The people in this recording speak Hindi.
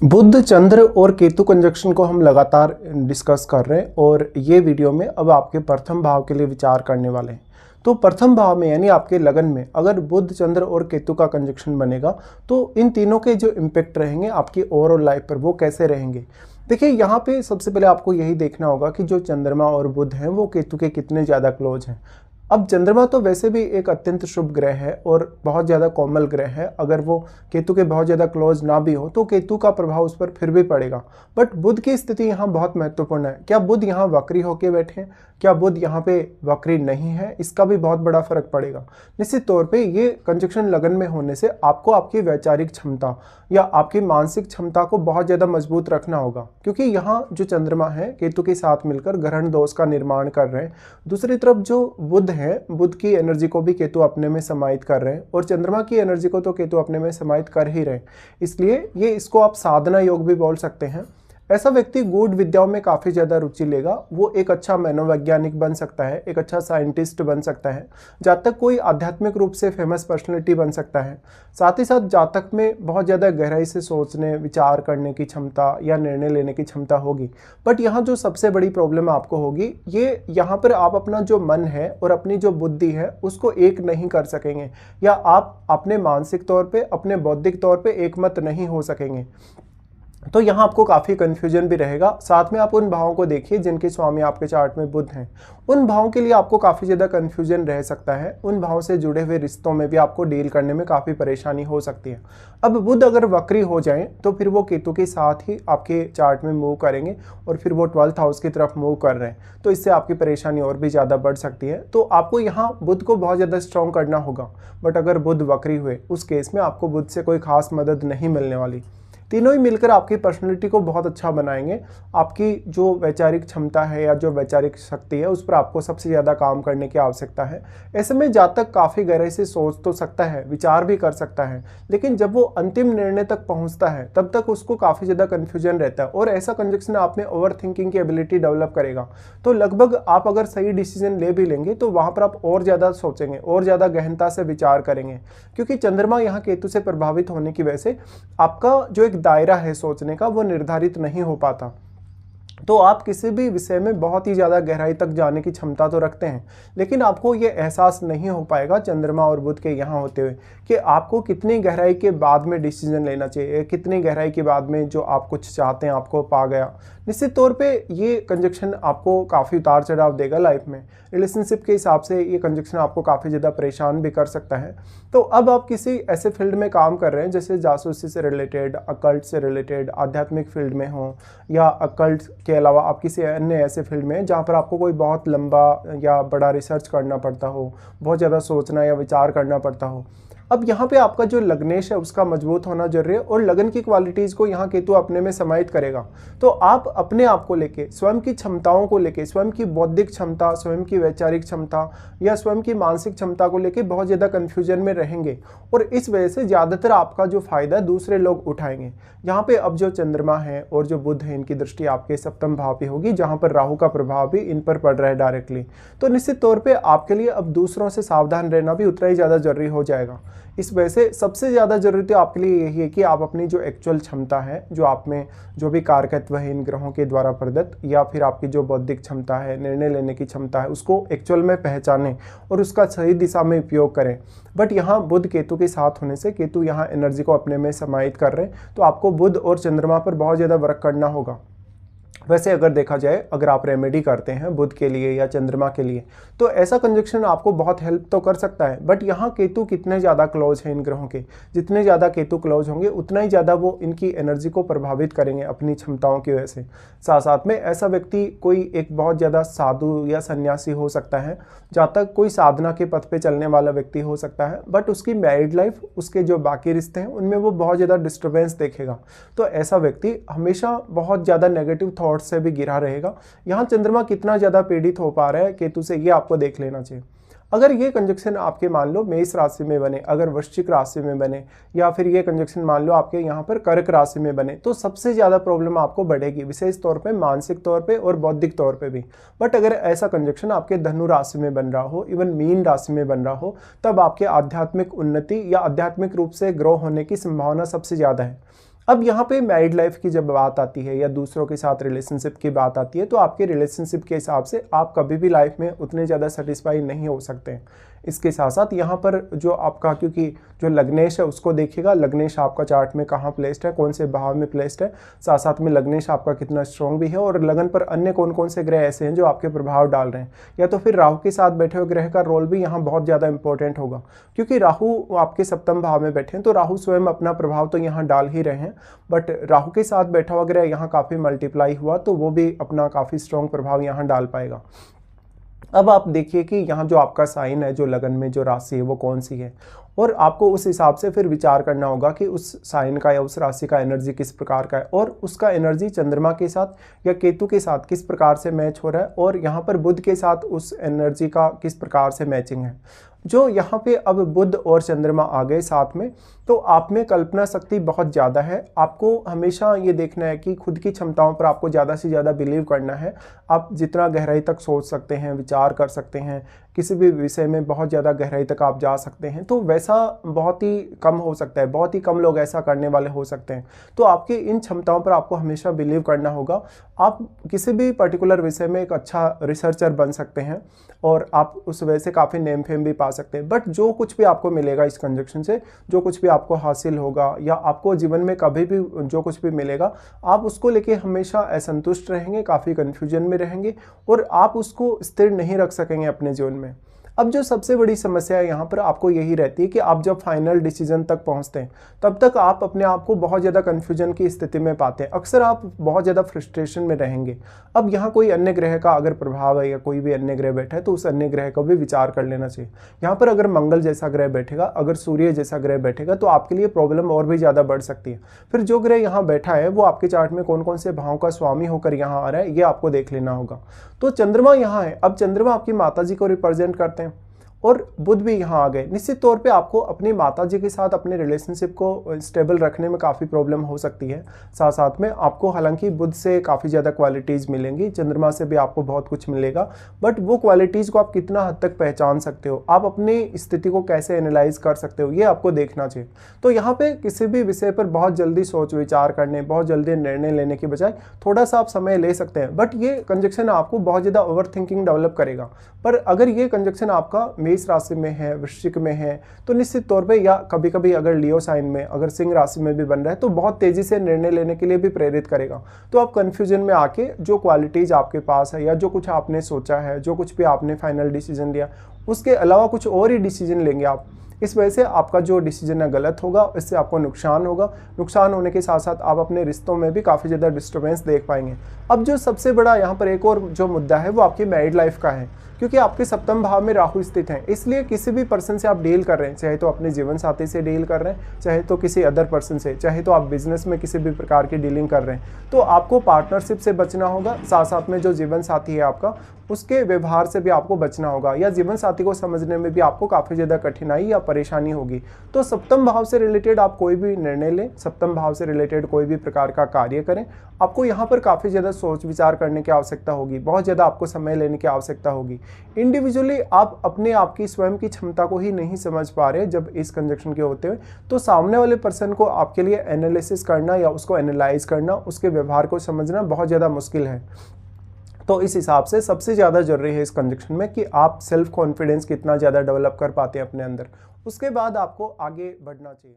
बुध, चंद्र और केतु कंजक्शन को हम लगातार डिस्कस कर रहे हैं और ये वीडियो में अब आपके प्रथम भाव के लिए विचार करने वाले हैं। तो प्रथम भाव में यानी आपके लगन में अगर बुध, चंद्र और केतु का कंजक्शन बनेगा तो इन तीनों के जो इम्पैक्ट रहेंगे आपकी ओवरऑल लाइफ पर वो कैसे रहेंगे। देखिए यहाँ पे सबसे पहले आपको यही देखना होगा कि जो चंद्रमा और बुध हैं वो केतु के कितने ज़्यादा क्लोज हैं। अब चंद्रमा तो वैसे भी एक अत्यंत शुभ ग्रह है और बहुत ज़्यादा कोमल ग्रह है। अगर वो केतु के बहुत ज़्यादा क्लोज ना भी हो तो केतु का प्रभाव उस पर फिर भी पड़ेगा। बट बुध की स्थिति यहाँ बहुत महत्वपूर्ण है। क्या बुध यहाँ वक्री होके बैठे हैं, क्या बुध यहाँ पे वक्री नहीं है, इसका भी बहुत बड़ा फर्क पड़ेगा। निश्चित तौर पे ये कंजक्शन लगन में होने से आपको आपकी वैचारिक क्षमता या आपकी मानसिक क्षमता को बहुत ज़्यादा मजबूत रखना होगा, क्योंकि यहाँ जो चंद्रमा है केतु के साथ मिलकर ग्रहण दोष का निर्माण कर रहे हैं। दूसरी तरफ जो बुध है, बुध की एनर्जी को भी केतु अपने में समाहित कर रहे हैं और चंद्रमा की एनर्जी को तो केतु अपने में समाहित कर ही रहे हैं। इसलिए ये इसको आप साधना योग भी बोल सकते हैं। ऐसा व्यक्ति गूढ़ विद्याओं में काफ़ी ज़्यादा रुचि लेगा। वो एक अच्छा मनोवैज्ञानिक बन सकता है, एक अच्छा साइंटिस्ट बन सकता है, जातक कोई आध्यात्मिक रूप से फेमस पर्सनैलिटी बन सकता है। साथ ही साथ जातक में बहुत ज़्यादा गहराई से सोचने, विचार करने की क्षमता या निर्णय लेने की क्षमता होगी। बट यहाँ जो सबसे बड़ी प्रॉब्लम आपको होगी, ये यहाँ पर आप अपना जो मन है और अपनी जो बुद्धि है उसको एक नहीं कर सकेंगे, या आप अपने मानसिक तौर पर, अपने बौद्धिक तौर पर एकमत नहीं हो सकेंगे। तो यहाँ आपको काफ़ी कन्फ्यूजन भी रहेगा। साथ में आप उन भावों को देखिए जिनके स्वामी आपके चार्ट में बुध हैं। उन भावों के लिए आपको काफ़ी ज़्यादा कन्फ्यूजन रह सकता है। उन भावों से जुड़े हुए रिश्तों में भी आपको डील करने में काफ़ी परेशानी हो सकती है। अब बुध अगर वक्री हो जाएं तो फिर वो केतु के साथ ही आपके चार्ट में मूव करेंगे और फिर वो 12th हाउस की तरफ मूव कर रहे हैं, तो इससे आपकी परेशानी और भी ज़्यादा बढ़ सकती है। तो आपको यहाँ बुध को बहुत ज़्यादा स्ट्रॉन्ग करना होगा। बट अगर बुध वक्री हुए उस केस में आपको बुध से कोई खास मदद नहीं मिलने वाली। तीनों ही मिलकर आपकी पर्सनैलिटी को बहुत अच्छा बनाएंगे। आपकी जो वैचारिक क्षमता है या जो वैचारिक शक्ति है उस पर आपको सबसे ज़्यादा काम करने की आवश्यकता है। ऐसे में जातक काफ़ी गहराई से सोच तो सकता है, विचार भी कर सकता है, लेकिन जब वो अंतिम निर्णय तक पहुंचता है तब तक उसको काफ़ी ज़्यादा कन्फ्यूजन रहता है। और ऐसा कंजक्शन आप में ओवर थिंकिंग की एबिलिटी डेवलप करेगा। तो लगभग आप अगर सही डिसीजन ले भी लेंगे तो वहाँ पर आप और ज़्यादा सोचेंगे और ज़्यादा गहनता से विचार करेंगे, क्योंकि चंद्रमा यहाँ केतु से प्रभावित होने की वजह से आपका जो एक दायरा है सोचने का वो निर्धारित नहीं हो पाता। तो आप किसी भी विषय में बहुत ही ज़्यादा गहराई तक जाने की क्षमता तो रखते हैं, लेकिन आपको ये एहसास नहीं हो पाएगा चंद्रमा और बुध के यहाँ होते हुए कि आपको कितनी गहराई के बाद में डिसीजन लेना चाहिए, कितनी गहराई के बाद में जो आप कुछ चाहते हैं आपको पा गया। निश्चित तौर पे ये कंजक्शन आपको काफ़ी उतार चढ़ाव देगा लाइफ में। रिलेशनशिप के हिसाब से ये कंजक्शन आपको काफ़ी ज़्यादा परेशान भी कर सकता है। तो अब आप किसी ऐसे फील्ड में काम कर रहे हैं जैसे जासूसी से रिलेटेड, अकल्ट से रिलेटेड, आध्यात्मिक फील्ड में हो, या अकल्ट के अलावा आप किसी अन्य ऐसे फील्ड में जहाँ पर आपको कोई बहुत लंबा या बड़ा रिसर्च करना पड़ता हो, बहुत ज़्यादा सोचना या विचार करना पड़ता हो। अब यहाँ पे आपका जो लग्नेश है उसका मजबूत होना जरूरी है और लगन की क्वालिटीज़ को यहाँ केतु अपने में समाहित करेगा। तो आप अपने आप को लेके, स्वयं की क्षमताओं को लेके, स्वयं की बौद्धिक क्षमता, स्वयं की वैचारिक क्षमता या स्वयं की मानसिक क्षमता को लेके बहुत ज़्यादा कन्फ्यूजन में रहेंगे और इस वजह से ज़्यादातर आपका जो फायदा दूसरे लोग उठाएंगे। यहाँ पे अब जो चंद्रमा है और जो बुध है इनकी दृष्टि आपके सप्तम भाव पे होगी, जहाँ पर राहु का प्रभाव भी इन पर पड़ रहा है डायरेक्टली। तो निश्चित तौर पे आपके लिए अब दूसरों से सावधान रहना भी उतना ही ज़्यादा जरूरी हो जाएगा। इस वजह से सबसे ज़्यादा ज़रूरी तो आपके लिए यही है कि आप अपनी जो एक्चुअल क्षमता है, जो आप में जो भी कारकत्व है इन ग्रहों के द्वारा प्रदत्त, या फिर आपकी जो बौद्धिक क्षमता है, निर्णय लेने की क्षमता है, उसको एक्चुअल में पहचानें और उसका सही दिशा में उपयोग करें। बट यहाँ बुध केतु के साथ होने से, केतु यहाँ एनर्जी को अपने में समाहित कर रहे हैं, तो आपको बुध और चंद्रमा पर बहुत ज़्यादा वर्क करना होगा। वैसे अगर देखा जाए, अगर आप रेमेडी करते हैं बुध के लिए या चंद्रमा के लिए, तो ऐसा कंजक्शन आपको बहुत हेल्प तो कर सकता है। बट यहाँ केतु कितने ज़्यादा क्लोज हैं इन ग्रहों के, जितने ज़्यादा केतु क्लोज होंगे उतना ही ज़्यादा वो इनकी एनर्जी को प्रभावित करेंगे अपनी क्षमताओं की वजह से। साथ साथ में ऐसा व्यक्ति कोई एक बहुत ज़्यादा साधु या सन्यासी हो सकता है, जहाँ तक कोई साधना के पथ पे चलने वाला व्यक्ति हो सकता है, बट उसकी मैरिड लाइफ, उसके जो बाकी रिश्ते हैं उनमें वो बहुत ज़्यादा डिस्टर्बेंस देखेगा। तो ऐसा व्यक्ति हमेशा बहुत ज़्यादा नेगेटिव थॉट से भी घिरा रहेगा। यहाँ चंद्रमा कितना ज्यादा पीड़ित हो पा रहा है केतु से, ये आपको देख लेना चाहिए। अगर ये कंजक्शन आपके मान लो मेष राशि में बने, अगर वृश्चिक राशि में बने, या फिर ये कंजक्शन मान लो आपके यहाँ पर कर्क राशि में बने, तो सबसे ज़्यादा प्रॉब्लम आपको बढ़ेगी, विशेष तौर पे मानसिक तौर पे और बौद्धिक तौर पे भी। बट अगर ऐसा कंजक्शन आपके धनु राशि में बन रहा हो, इवन मीन राशि में बन रहा हो, तब आपके आध्यात्मिक उन्नति या आध्यात्मिक रूप से ग्रो होने की संभावना सबसे ज़्यादा है। अब यहाँ पे मैरिड लाइफ की जब बात आती है या दूसरों के साथ रिलेशनशिप की बात आती है, तो आपके रिलेशनशिप के हिसाब से आप कभी भी लाइफ में उतने ज़्यादा सेटिस्फाई नहीं हो सकते हैं। इसके साथ साथ यहाँ पर जो आपका, क्योंकि जो लग्नेश है उसको देखिएगा, लग्नेश आपका चार्ट में कहाँ प्लेस्ड है, कौन से भाव में प्लेस्ड है, साथ साथ में लग्नेश आपका कितना स्ट्रॉन्ग भी है, और लगन पर अन्य कौन कौन से ग्रह ऐसे हैं जो आपके प्रभाव डाल रहे हैं। या तो फिर राहु के साथ बैठे हुए ग्रह का रोल भी यहाँ बहुत ज़्यादा इंपॉर्टेंट होगा, क्योंकि राहु आपके सप्तम भाव में बैठे हैं, तो राहु स्वयं अपना प्रभाव तो यहाँ डाल ही रहे हैं, बट राहु के साथ बैठा हुआ ग्रह यहाँ काफ़ी मल्टीप्लाई हुआ, तो वो भी अपना काफ़ी स्ट्रॉन्ग प्रभाव यहाँ डाल पाएगा। अब आप देखिए कि यहाँ जो आपका साइन है, जो लगन में जो राशि है वो कौन सी है, और आपको उस हिसाब से फिर विचार करना होगा कि उस साइन का या उस राशि का एनर्जी किस प्रकार का है, और उसका एनर्जी चंद्रमा के साथ या केतु के साथ किस प्रकार से मैच हो रहा है, और यहाँ पर बुध के साथ उस एनर्जी का किस प्रकार से मैचिंग है। जो यहाँ पे अब बुध और चंद्रमा आ गए साथ में, तो आप में कल्पना शक्ति बहुत ज़्यादा है। आपको हमेशा ये देखना है कि खुद की क्षमताओं पर आपको ज़्यादा से ज़्यादा बिलीव करना है। आप जितना गहराई तक सोच सकते हैं, विचार कर सकते हैं, किसी भी विषय में बहुत ज़्यादा गहराई तक आप जा सकते हैं, तो वैसा बहुत ही कम हो सकता है, बहुत ही कम लोग ऐसा करने वाले हो सकते हैं। तो आपकी इन क्षमताओं पर आपको हमेशा बिलीव करना होगा। आप किसी भी पर्टिकुलर विषय में एक अच्छा रिसर्चर बन सकते हैं, और आप उस वजह से काफ़ी नेम फेम भी पा सकते हैं। बट जो कुछ भी आपको मिलेगा इस कंजक्शन से, जो कुछ भी आपको हासिल होगा या आपको जीवन में कभी भी जो कुछ भी मिलेगा, आप उसको लेके हमेशा असंतुष्ट रहेंगे, काफ़ी कन्फ्यूजन में रहेंगे, और आप उसको स्थिर नहीं रख सकेंगे अपने जीवन में। अब जो सबसे बड़ी समस्या है यहाँ पर आपको यही रहती है कि आप जब फाइनल डिसीजन तक पहुँचते हैं, तब तक आप अपने आप को बहुत ज़्यादा कन्फ्यूजन की स्थिति में पाते हैं। अक्सर आप बहुत ज़्यादा फ्रस्ट्रेशन में रहेंगे। अब यहाँ कोई अन्य ग्रह का अगर प्रभाव है या कोई भी अन्य ग्रह बैठा है, तो उस अन्य ग्रह का भी विचार कर लेना चाहिए। यहाँ पर अगर मंगल जैसा ग्रह बैठेगा, अगर सूर्य जैसा ग्रह बैठेगा, तो आपके लिए प्रॉब्लम और भी ज़्यादा बढ़ सकती है। फिर जो ग्रह यहाँ बैठा है वो आपके चार्ट में कौन कौन से भाव का स्वामी होकर यहाँ आ रहा है, ये आपको देख लेना होगा। तो चंद्रमा यहाँ है। अब चंद्रमा आपकी माता जी को रिप्रेजेंट करते हैं, और बुध भी यहाँ आ गए। निश्चित तौर पे आपको अपनी माता जी के साथ अपने रिलेशनशिप को स्टेबल रखने में काफ़ी प्रॉब्लम हो सकती है। साथ साथ में आपको हालांकि बुध से काफ़ी ज़्यादा क्वालिटीज़ मिलेंगी, चंद्रमा से भी आपको बहुत कुछ मिलेगा, बट वो क्वालिटीज़ को आप कितना हद तक पहचान सकते हो, आप अपनी स्थिति को कैसे एनालाइज कर सकते हो, ये आपको देखना चाहिए। तो यहाँ पर किसी भी विषय पर बहुत जल्दी सोच विचार करने, बहुत जल्दी निर्णय लेने की बजाय थोड़ा सा आप समय ले सकते हैं। बट ये कंजक्शन आपको बहुत ज़्यादा ओवर थिंकिंग डेवलप करेगा। पर अगर ये कंजक्शन आपका मेष राशि में है, वृश्चिक में है, तो निश्चित तौर पे, या कभी कभी अगर लियो साइन में, अगर सिंह राशि में भी बन रहा है, तो बहुत तेजी से निर्णय लेने के लिए भी प्रेरित करेगा। तो आप कंफ्यूजन में आके जो क्वालिटीज आपके पास है, या जो कुछ आपने सोचा है, जो कुछ भी आपने फाइनल डिसीजन लिया, उसके अलावा कुछ और ही डिसीजन लेंगे आप। इस वजह से आपका जो डिसीजन है गलत होगा, इससे आपको नुकसान होगा। नुकसान होने के साथ साथ आप अपने रिश्तों में भी काफ़ी ज़्यादा डिस्टर्बेंस देख पाएंगे। अब जो सबसे बड़ा यहाँ पर एक और जो मुद्दा है वो आपकी मैरिड लाइफ का है, क्योंकि आपके सप्तम भाव में राहु स्थित हैं। इसलिए किसी भी पर्सन से आप डील कर रहे हैं, चाहे तो अपने जीवन साथी से डील कर रहे हैं, चाहे तो किसी अदर पर्सन से, चाहे तो आप बिजनेस में किसी भी प्रकार की डीलिंग कर रहे हैं, तो आपको पार्टनरशिप से बचना होगा। साथ साथ में जो जीवन साथी है आपका, उसके व्यवहार से भी आपको बचना होगा, या जीवन साथी को समझने में भी आपको काफ़ी ज़्यादा कठिनाई या परेशानी होगी। तो सप्तम भाव से रिलेटेड आप कोई भी निर्णय लें, सप्तम भाव से रिलेटेड कोई भी प्रकार का कार्य करें, आपको यहाँ पर काफ़ी ज़्यादा सोच विचार करने की आवश्यकता होगी, बहुत ज़्यादा आपको समय लेने की आवश्यकता होगी। इंडिविजुअली आप अपने आप की स्वयं की क्षमता को ही नहीं समझ पा रहे जब इस कंजक्शन के होते हुए, तो सामने वाले पर्सन को आपके लिए एनालिसिस करना या उसको एनालाइज करना, उसके व्यवहार को समझना बहुत ज़्यादा मुश्किल है। तो इस हिसाब से सबसे ज़्यादा जरूरी है इस कंजक्शन में कि आप सेल्फ कॉन्फिडेंस कितना ज़्यादा डेवलप कर पाते हैं अपने अंदर, उसके बाद आपको आगे बढ़ना चाहिए।